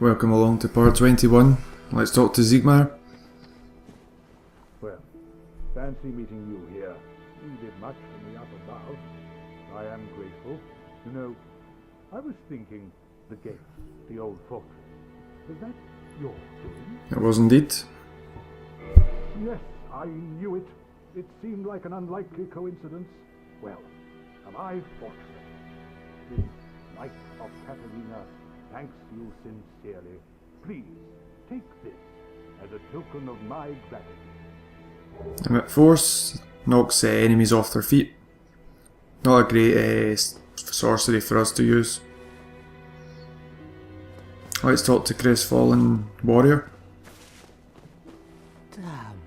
Welcome along to part 21. Let's talk to Ziegmar. Well, fancy meeting you here. You did much for me up above. I am grateful. You know, I was thinking the gate, the old fortress. Was that your doing? It was indeed. Yes, I knew it. It seemed like an unlikely coincidence. Well, am I fortunate? This Knight of Catalina thanks you sincerely. Please, take this as a token of my gratitude. Emit Force knocks enemies off their feet. Not a great sorcery for us to use. Let's talk to Crestfallen Warrior. Damn,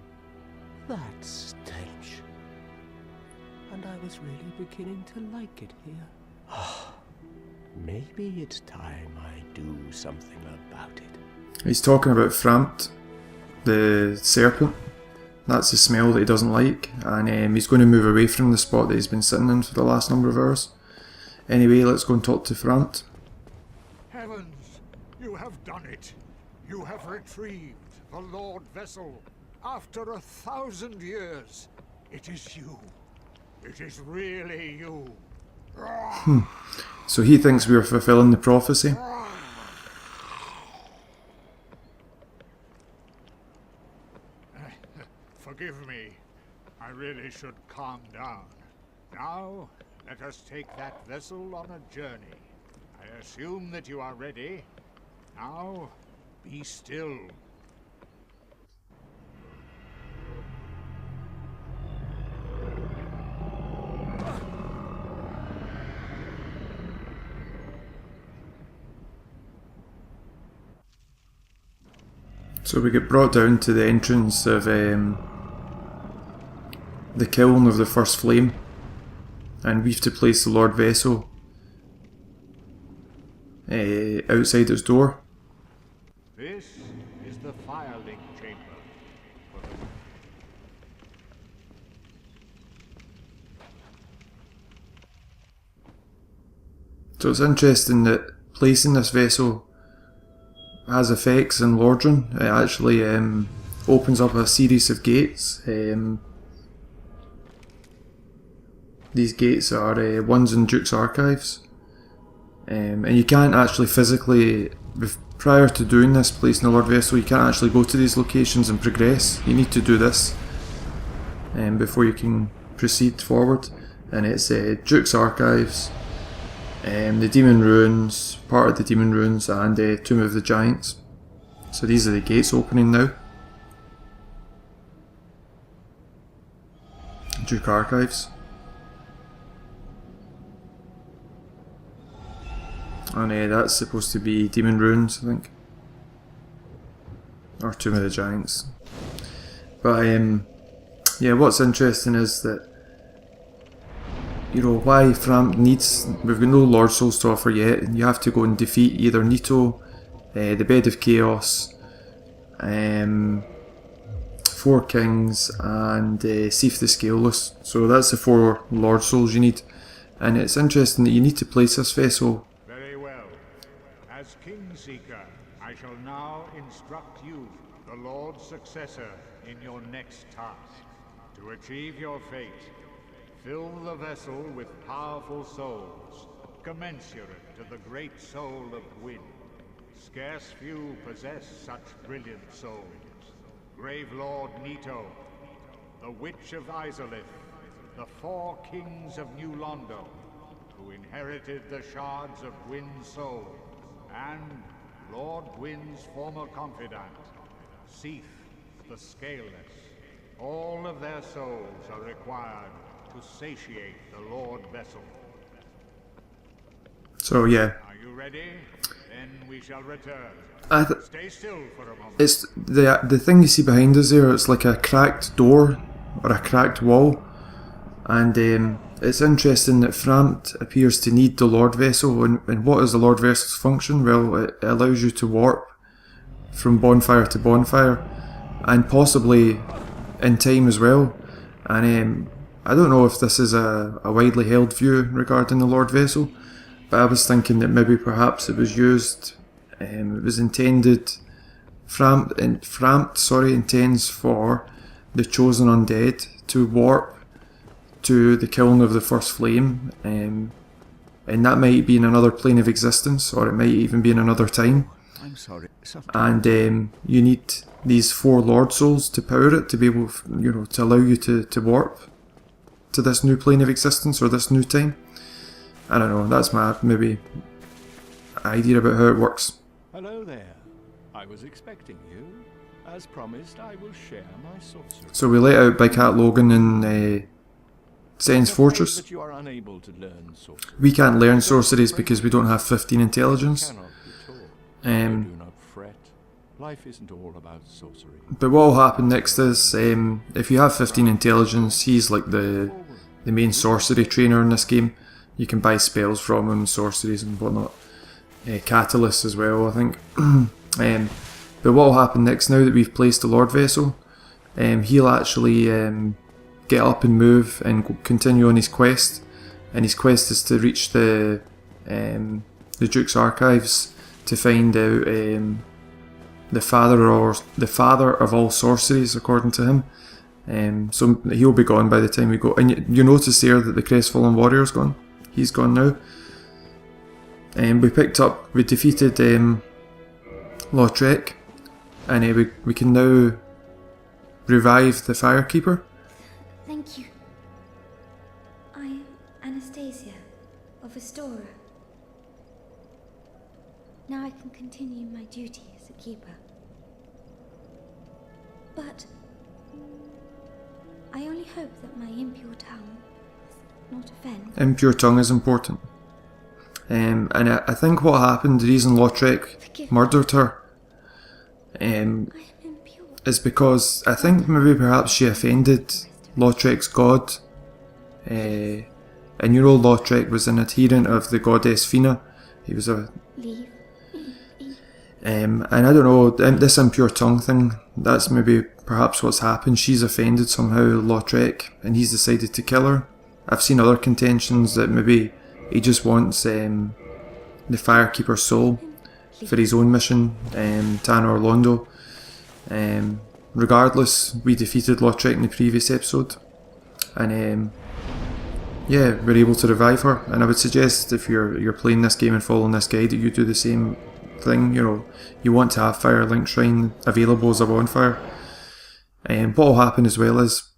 that's stench. And I was really beginning to like it here. Maybe it's time I do something about it. He's talking about Frampt, the serpent. That's the smell that he doesn't like, and he's going to move away from the spot that he's been sitting in for the last number of hours. Anyway, let's go and talk to Frampt. Heavens, you have done it. You have retrieved the Lord Vessel. After 1,000 years, it is you. It is really you. So he thinks we are fulfilling the prophecy. Forgive me. I really should calm down. Now, let us take that vessel on a journey. I assume that you are ready. Now, be still. So we get brought down to the entrance of the kiln of the first flame, and we have to place the Lord Vessel outside its door. This is the Firelink chamber. So it's interesting that placing this vessel has effects in Lordran. It actually opens up a series of gates. These gates are ones in Duke's archives, and you can't actually physically, prior to doing this, placing the Lord Vessel, you can't actually go to these locations and progress. You need to do this before you can proceed forward. And it's Duke's archives, the Demon Ruins, part of the Demon Ruins, and Tomb of the Giants. So these are the gates opening now. Duke Archives. And that's supposed to be Demon Ruins, I think. Or Tomb of the Giants. But yeah, what's interesting is that, you know, why Frampt needs... We've got no Lord Souls to offer yet, and you have to go and defeat either Nito, the Bed of Chaos, 4 Kings, and Seif the Scaleless. So that's the 4 Lord Souls you need. And it's interesting that you need to place this vessel. Very well. As Kingseeker, I shall now instruct you, the Lord's successor, in your next task. To achieve your fate, fill the vessel with powerful souls, commensurate to the great soul of Gwyn. Scarce few possess such brilliant souls. Grave Lord Nito, the Witch of Izalith, the 4 Kings of New Londo, who inherited the shards of Gwyn's soul, and Lord Gwyn's former confidant, Seif the Scaleless. All of their souls are required to satiate the Lord Vessel. So yeah. Are you ready? Then we shall return. Stay still for a moment. It's the thing you see behind us there. It's like a cracked door or a cracked wall, and it's interesting that Frampt appears to need the Lord Vessel. And what is the Lord Vessel's function? Well, it allows you to warp from bonfire to bonfire, and possibly in time as well. And I don't know if this is a widely held view regarding the Lord Vessel, but I was thinking that maybe perhaps it was used It was intended, Frampt intends for the chosen undead to warp to the kiln of the first flame, and that might be in another plane of existence, or it might even be in another time. I'm sorry. And you need these 4 Lord Souls to power it, to be able, to allow you to warp to this new plane of existence, or this new time. I don't know, that's my maybe idea about how it works. Hello there. I was expecting you. As promised, I will share my sorcery. So we let out Big Hat Logan in Sen's Fortress. That you are unable to learn sorcery. We can't learn sorceries because we don't have 15 intelligence. Cannot be taught. Do not fret. Life isn't all about sorcery. But what will happen next is, if you have 15 intelligence, he's like the main sorcery trainer in this game. You can buy spells from him, sorceries and whatnot. Catalysts as well, I think. But what will happen next, now that we've placed the Lord Vessel, he'll actually get up and move and continue on his quest. And his quest is to reach the Duke's archives to find out the father of all sorceries, according to him. So he'll be gone by the time we go. And you notice there that the Crestfallen Warrior's gone. He's gone now. We defeated Lautrec, and we can now revive the Firekeeper. Thank you. I am Anastasia of Astora. Now I can continue my duty as a keeper. But I only hope that my impure tongue does not offend. Impure tongue is important. And I think what happened, the reason Lautrec murdered her, I am impure. is because I think maybe perhaps she offended Lautrec's god. And Lautrec was an adherent of the goddess Fina. He was a... Leave. and I don't know, this impure tongue thing, that's maybe perhaps what's happened. She's offended somehow Lautrec, and he's decided to kill her. I've seen other contentions that maybe he just wants the Firekeeper's soul for his own mission, Tanor Londo. Regardless, we defeated Lautrec in the previous episode, and yeah, we're able to revive her. And I would suggest if you're playing this game and following this guide that you do the same thing. You want to have Firelink Shrine available as a bonfire. What will happen as well is,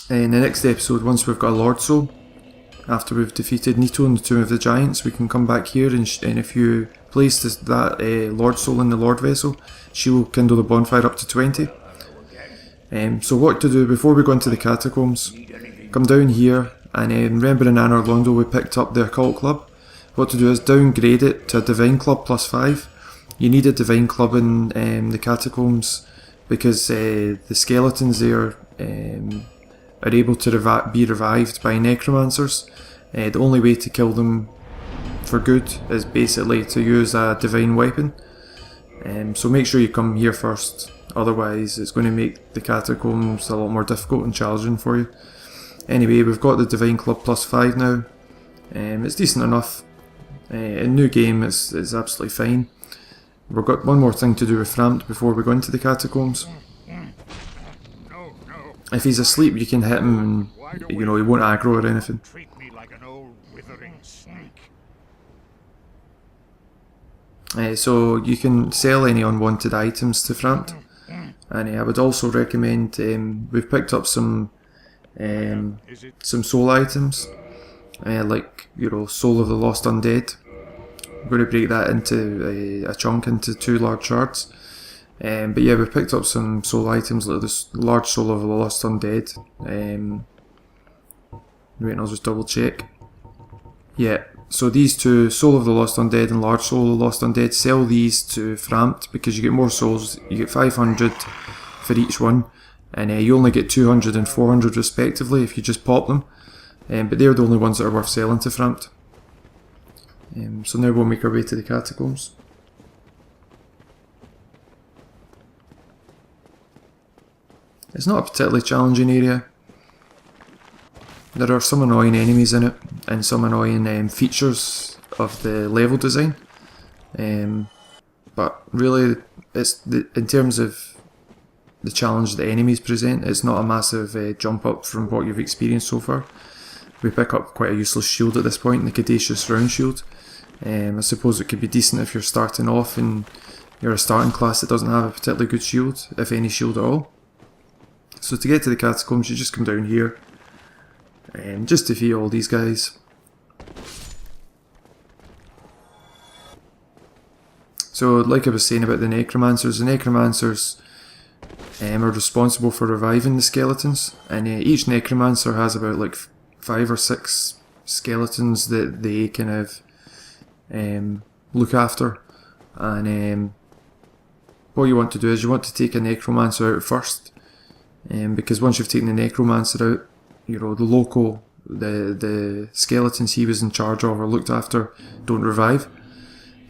in the next episode, once we've got a Lord Soul, after we've defeated Nito and the Tomb of the Giants, we can come back here and if you place that Lord Soul in the Lord Vessel, she will kindle the bonfire up to 20. So what to do before we go into the Catacombs, come down here, and remember in Anor Londo we picked up the Occult Club. What to do is downgrade it to a Divine Club +5. You need a Divine Club in the Catacombs because the skeletons there are able to be revived by necromancers. The only way to kill them for good is basically to use a divine weapon. So make sure you come here first, otherwise it's going to make the Catacombs a lot more difficult and challenging for you. Anyway, we've got the Divine Club +5 now. It's decent enough. In new game it's absolutely fine. We've got one more thing to do with Frampt before we go into the Catacombs. If he's asleep, you can hit him and, he won't aggro or anything. Treat me like an old withering snake. So you can sell any unwanted items to Frampt. And I would also recommend, we've picked up some soul items, like, Soul of the Lost Undead. I'm going to break that into a chunk into 2 large shards. But yeah, we picked up some soul items like this large Soul of the Lost Undead. Wait, I'll just double check. Yeah, so these 2, Soul of the Lost Undead and large Soul of the Lost Undead, sell these to Frampt because you get more souls. You get 500 for each one, and you only get 200 and 400 respectively if you just pop them. But they're the only ones that are worth selling to Frampt. So now we'll make our way to the Catacombs. It's not a particularly challenging area. There are some annoying enemies in it, and some annoying features of the level design. but really, in terms of the challenge the enemies present, it's not a massive jump up from what you've experienced so far. We pick up quite a useless shield at this point, the Caduceus round shield. I suppose it could be decent if you're starting off and you're a starting class that doesn't have a particularly good shield, if any shield at all. So to get to the Catacombs, you just come down here and just defeat all these guys. So like I was saying about the necromancers are responsible for reviving the skeletons, and each necromancer has about like 5 or 6 skeletons that they kind of look after. And what you want to do is you want to take a necromancer out first, because once you've taken the necromancer out, you know, the skeletons he was in charge of or looked after don't revive.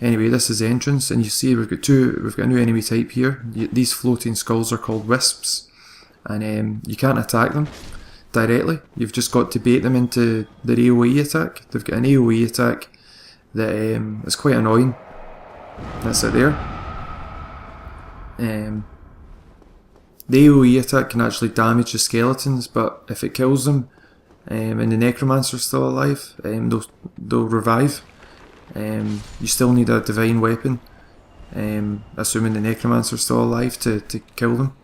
Anyway, this is the entrance, and you see we've got a new enemy type here. These floating skulls are called wisps, and you can't attack them directly. You've just got to bait them into their AoE attack. They've got an AoE attack that is quite annoying. That's it there. The AoE attack can actually damage the skeletons, but if it kills them and the necromancer's still alive, they'll revive. You still need a divine weapon, assuming the necromancer's still alive, to kill them.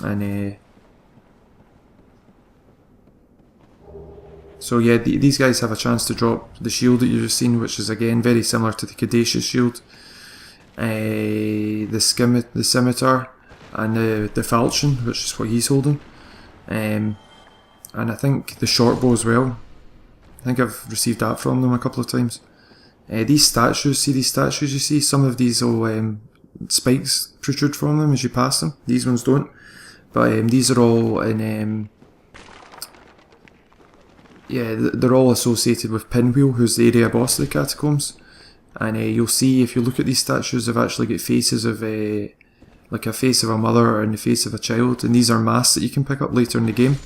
And so yeah, these guys have a chance to drop the shield that you've just seen, which is again very similar to the Caduceus shield, the scimitar, and the falchion, which is what he's holding, and I think the short bow as well. I think I've received that from them a couple of times. These statues, you see some of these will spikes protrude from them as you pass them. These ones don't, but these are all in they're all associated with Pinwheel, who's the area boss of the Catacombs. And you'll see, if you look at these statues, they've actually got faces of like a face of a mother and the face of a child, and these are masks that you can pick up later in the game.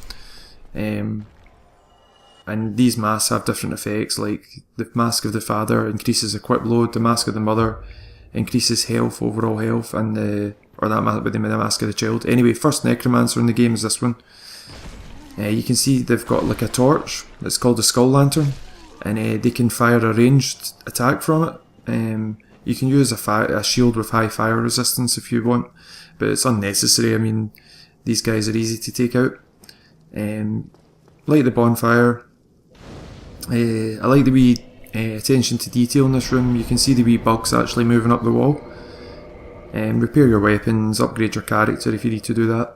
And these masks have different effects, like the mask of the father increases equip load, the mask of the mother increases health, overall health, and that might be the mask of the child. Anyway, first necromancer in the game is this one. You can see they've got like a torch, it's called a skull lantern, and they can fire a ranged attack from it. You can use a shield with high fire resistance if you want, but it's unnecessary. I mean, these guys are easy to take out. Light the bonfire. I like the wee attention to detail in this room. You can see the wee bugs actually moving up the wall. Repair your weapons, upgrade your character if you need to do that.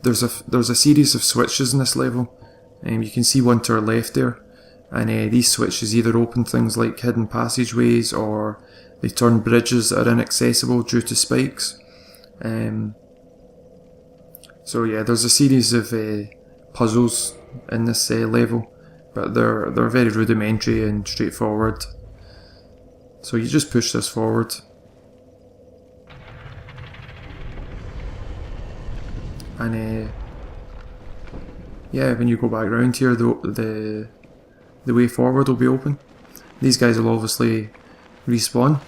There's a series of switches in this level. You can see one to our left there, and these switches either open things like hidden passageways, or they turn bridges that are inaccessible due to spikes. So yeah, there's a series of puzzles in this level, but they're very rudimentary and straightforward. So you just push this forward. And yeah, when you go back round here, the way forward will be open. These guys will obviously respawn.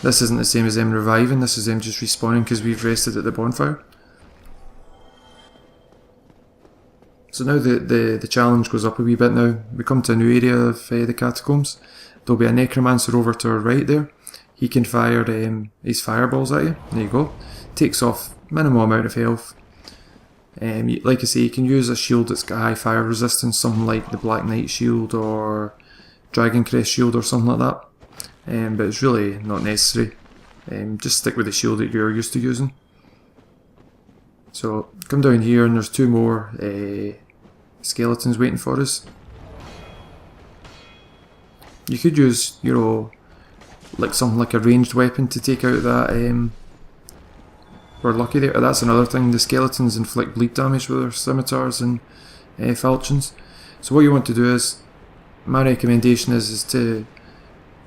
This isn't the same as them reviving, this is them just respawning because we've rested at the bonfire. So now the challenge goes up a wee bit now. We come to a new area of the Catacombs. There'll be a necromancer over to our right there. He can fire his fireballs at you. There you go. Takes off minimal amount of health. Like I say, you can use a shield that's got high fire resistance, something like the Black Knight shield or Dragon Crest shield or something like that. But it's really not necessary. Just stick with the shield that you're used to using. So come down here, and there's 2 more skeletons waiting for us. You could use, you know, like something like a ranged weapon to take out that. We're lucky there. That's another thing. The skeletons inflict bleed damage with their scimitars and falchions. So what you want to do is, my recommendation is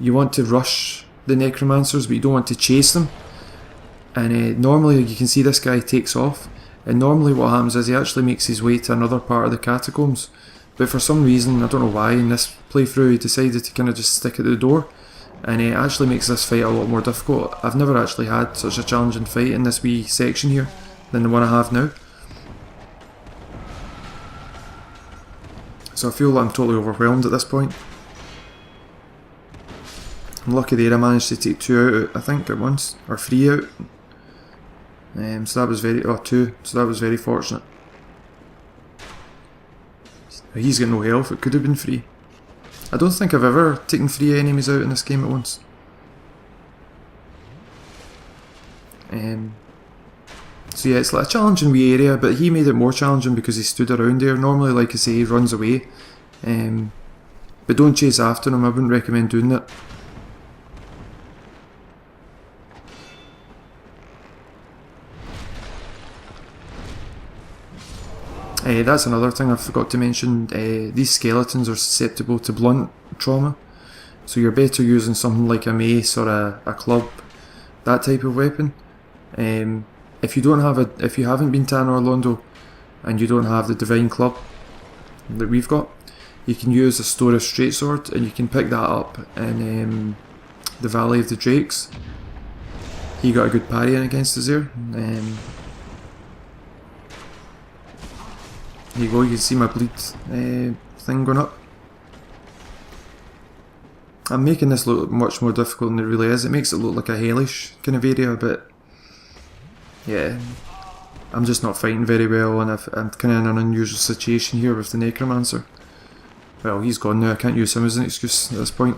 you want to rush the necromancers, but you don't want to chase them. And normally you can see this guy takes off, and normally what happens is he actually makes his way to another part of the Catacombs, but for some reason, I don't know why, in this playthrough he decided to kind of just stick at the door, and it actually makes this fight a lot more difficult. I've never actually had such a challenging fight in this wee section here than the one I have now. So I feel like I'm totally overwhelmed at this point. I'm lucky there I managed to take 2 out, I think, at once, or 3 out. So that was very, 2, so that was very fortunate. He's got no health, it could have been 3. I don't think I've ever taken 3 enemies out in this game at once. So yeah, it's like a challenging wee area, but he made it more challenging because he stood around there. Normally, like I say, he runs away. But don't chase after him, I wouldn't recommend doing that. That's another thing I forgot to mention. These skeletons are susceptible to blunt trauma, so you're better using something like a mace or a club, that type of weapon. If you haven't been to Anor Londo and you don't have the divine club that we've got, you can use a Stora Straightsword, and you can pick that up in the Valley of the Drakes. He got a good parry in against us there. There you go, you can see my bleed thing going up. I'm making this look much more difficult than it really is. It makes it look like a hellish kind of area, but yeah, I'm just not fighting very well, and I'm kind of in an unusual situation here with the Necromancer. Well, he's gone now, I can't use him as an excuse at this point.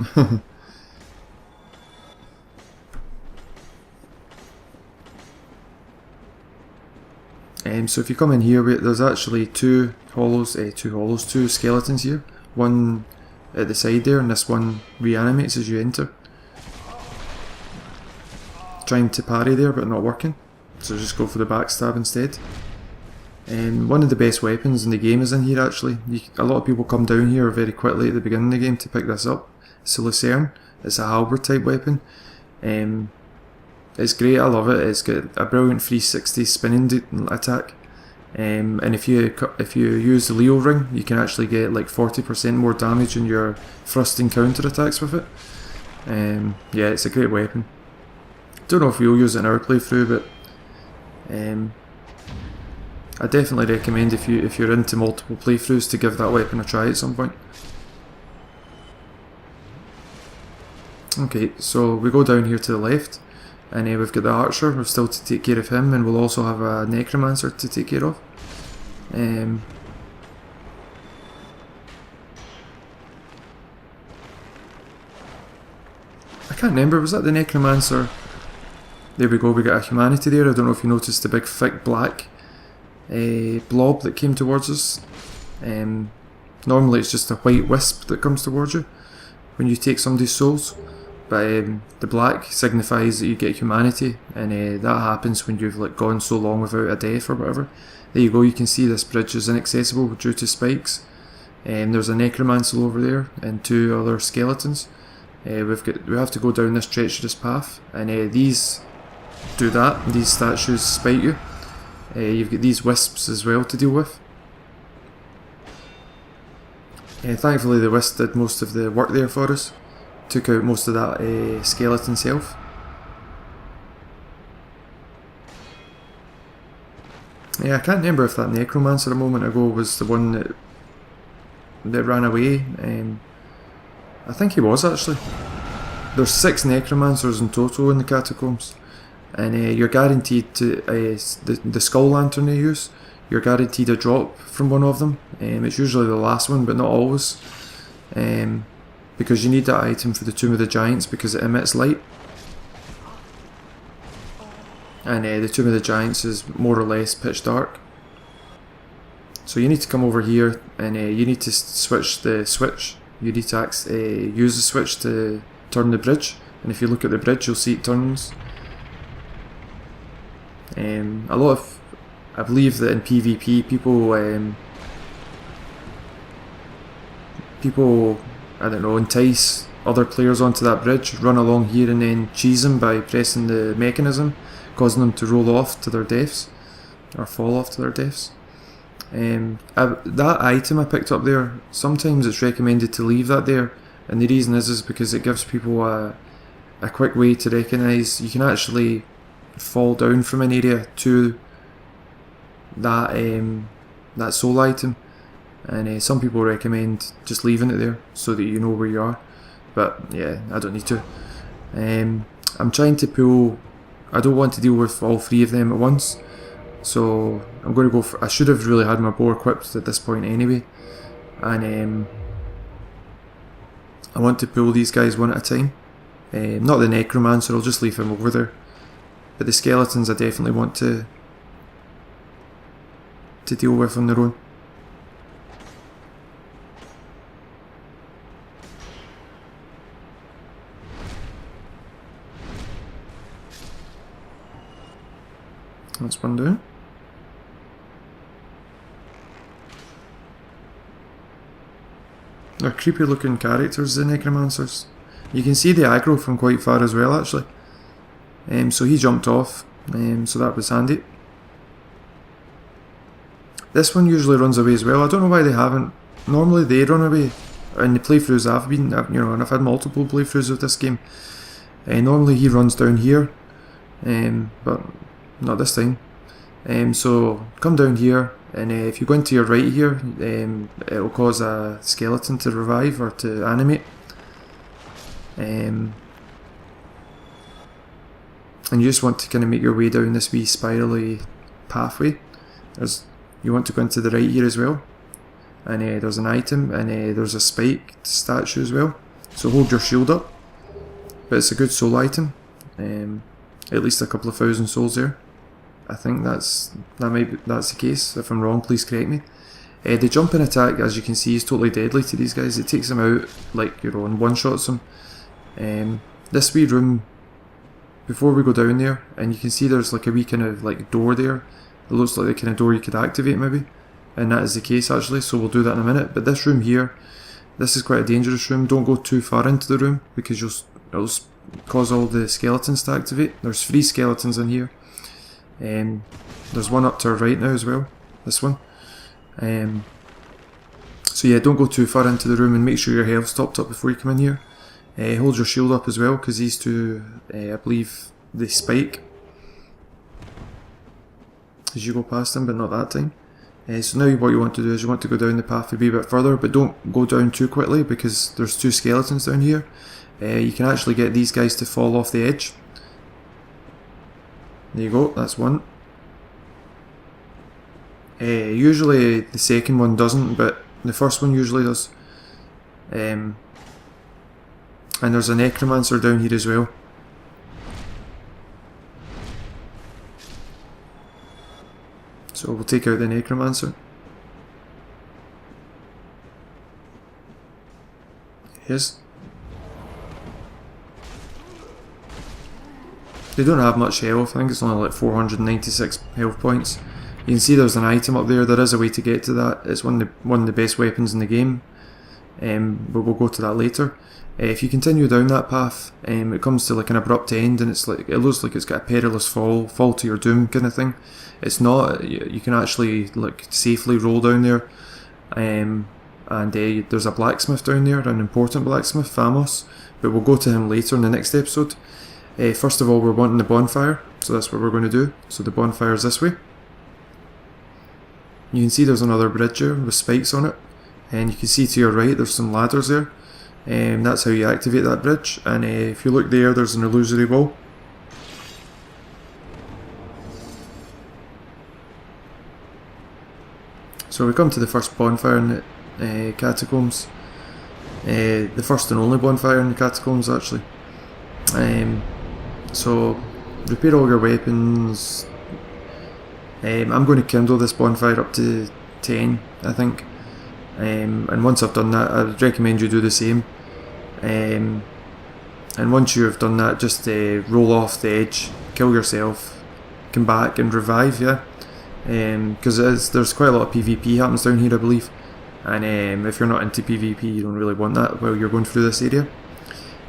So if you come in here, there's actually two skeletons here. One at the side there, and this one reanimates as you enter. Trying to parry there, but not working. So just go for the backstab instead. One of the best weapons in the game is in here actually. A lot of people come down here very quickly at the beginning of the game to pick this up. It's a Lucerne. It's a halberd type weapon. It's great, I love it. It's got a brilliant 360 spinning attack. And if you use the Leo ring, you can actually get like 40% more damage in your thrusting counter attacks with it. Yeah, it's a great weapon. Don't know if we'll use it in our playthrough, but I definitely recommend if you're into multiple playthroughs to give that weapon a try at some point. Okay, so we go down here to the left, and we've got the archer. We're still to take care of him, and we'll also have a necromancer to take care of. I can't remember, was that the necromancer? There we go, we got a humanity there. I don't know if you noticed the big thick black blob that came towards us. Normally it's just a white wisp that comes towards you when you take somebody's souls, but the black signifies that you get humanity, and that happens when you've like gone so long without a death or whatever. There you go, you can see this bridge is inaccessible due to spikes. There's a necromancer over there and two other skeletons. We have to go down this treacherous path, and these do that. These statues spite you. You've got these wisps as well to deal with. Thankfully the wisp did most of the work there for us. Took out most of that skeleton's health. Yeah, I can't remember if that necromancer a moment ago was the one that ran away. I think he was actually. There's 6 necromancers in total in the catacombs, and you're guaranteed to the skull lantern they use. You're guaranteed a drop from one of them. It's usually the last one, but not always, because you need that item for the Tomb of the Giants because it emits light. And the Tomb of the Giants is more or less pitch dark. So you need to come over here, and you need to switch the switch. You need to use the switch to turn the bridge, and if you look at the bridge you'll see it turns. I believe that in PvP people I don't know, entice other players onto that bridge, run along here and then cheese them by pressing the mechanism, causing them to roll off to their deaths, or fall off to their deaths. That item I picked up there, sometimes it's recommended to leave that there, and the reason is because it gives people a quick way to recognise, you can actually fall down from an area to that soul item, and some people recommend just leaving it there so that you know where you are, but yeah, I don't need to. I'm trying to pull, I don't want to deal with all three of them at once, so I'm going to go for, I should have really had my bow equipped at this point anyway, and I want to pull these guys one at a time. Not the necromancer, I'll just leave him over there, but the skeletons I definitely want to deal with on their own. That's one down. They're creepy looking characters, the necromancers. You can see the aggro from quite far as well, actually. So he jumped off, so that was handy. This one usually runs away as well. I don't know why they haven't. Normally they run away. In the playthroughs I've been, and I've had multiple playthroughs of this game. Normally he runs down here, but not this time. So come down here, and if you go into your right here, it will cause a skeleton to revive or to animate. And you just want to kind of make your way down this wee spirally pathway. You want to go into the right here as well, and there's an item, and there's a spiked statue as well, so hold your shield up. But it's a good soul item, at least a couple of thousand souls there. I think that's the case. If I'm wrong, please correct me. The jumping attack, as you can see, is totally deadly to these guys. It takes them out like your own, one-shots them. This wee room, before we go down there, and you can see there's like a wee kind of like door there. It looks like the kind of door you could activate maybe, and that is the case actually, so we'll do that in a minute. But this room here, this is quite a dangerous room. Don't go too far into the room because it'll cause all the skeletons to activate. There's 3 skeletons in here. There's one up to our right now as well, this one. So yeah, don't go too far into the room, and make sure your health's topped up before you come in here. Hold your shield up as well, because these two, I believe, they spike as you go past them, but not that time. So now what you want to do is you want to go down the path a wee bit further, but don't go down too quickly because there's 2 skeletons down here. You can actually get these guys to fall off the edge. There you go, that's one. Usually the second one doesn't, but the first one usually does. And there's a necromancer down here as well. So we'll take out the necromancer. Yes. They don't have much health. I think it's only like 496 health points. You can see there's an item up there. There is a way to get to that. It's one of the best weapons in the game. But we'll go to that later. If you continue down that path, it comes to like an abrupt end, and it looks like it's got a perilous fall to your doom kind of thing. It's not. You can actually like safely roll down there, and there's a blacksmith down there, an important blacksmith, Famos, but we'll go to him later in the next episode. First of all, we're wanting the bonfire, so that's what we're going to do. So the bonfire is this way. You can see there's another bridge here with spikes on it, and you can see to your right there's some ladders there. That's how you activate that bridge, and if you look there, there's an illusory wall. So we come to the first bonfire in the Catacombs. The first and only bonfire in the Catacombs actually. So repair all your weapons. I'm going to kindle this bonfire up to 10, I think. And once I've done that, I would recommend you do the same. And once you have done that, just roll off the edge, kill yourself, come back and revive, yeah. Because there's quite a lot of PvP happens down here, I believe. And if you're not into PvP, you don't really want that while you're going through this area.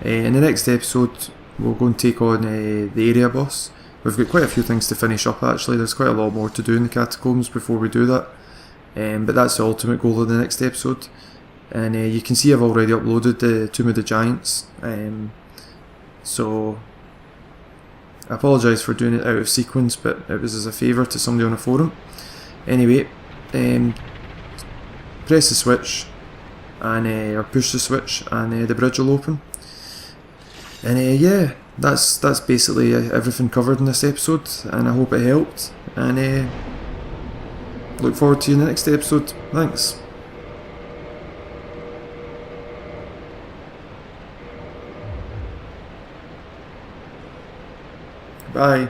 In the next episode, we'll go and take on the area boss. We've got quite a few things to finish up actually. There's quite a lot more to do in the Catacombs before we do that. But that's the ultimate goal of the next episode. And you can see I've already uploaded the Tomb of the Giants. So I apologise for doing it out of sequence, but it was as a favour to somebody on a forum. Anyway, press the switch and or push the switch, and the bridge will open. And yeah, that's basically everything covered in this episode, and I hope it helped. And look forward to you in the next episode. Thanks. Bye.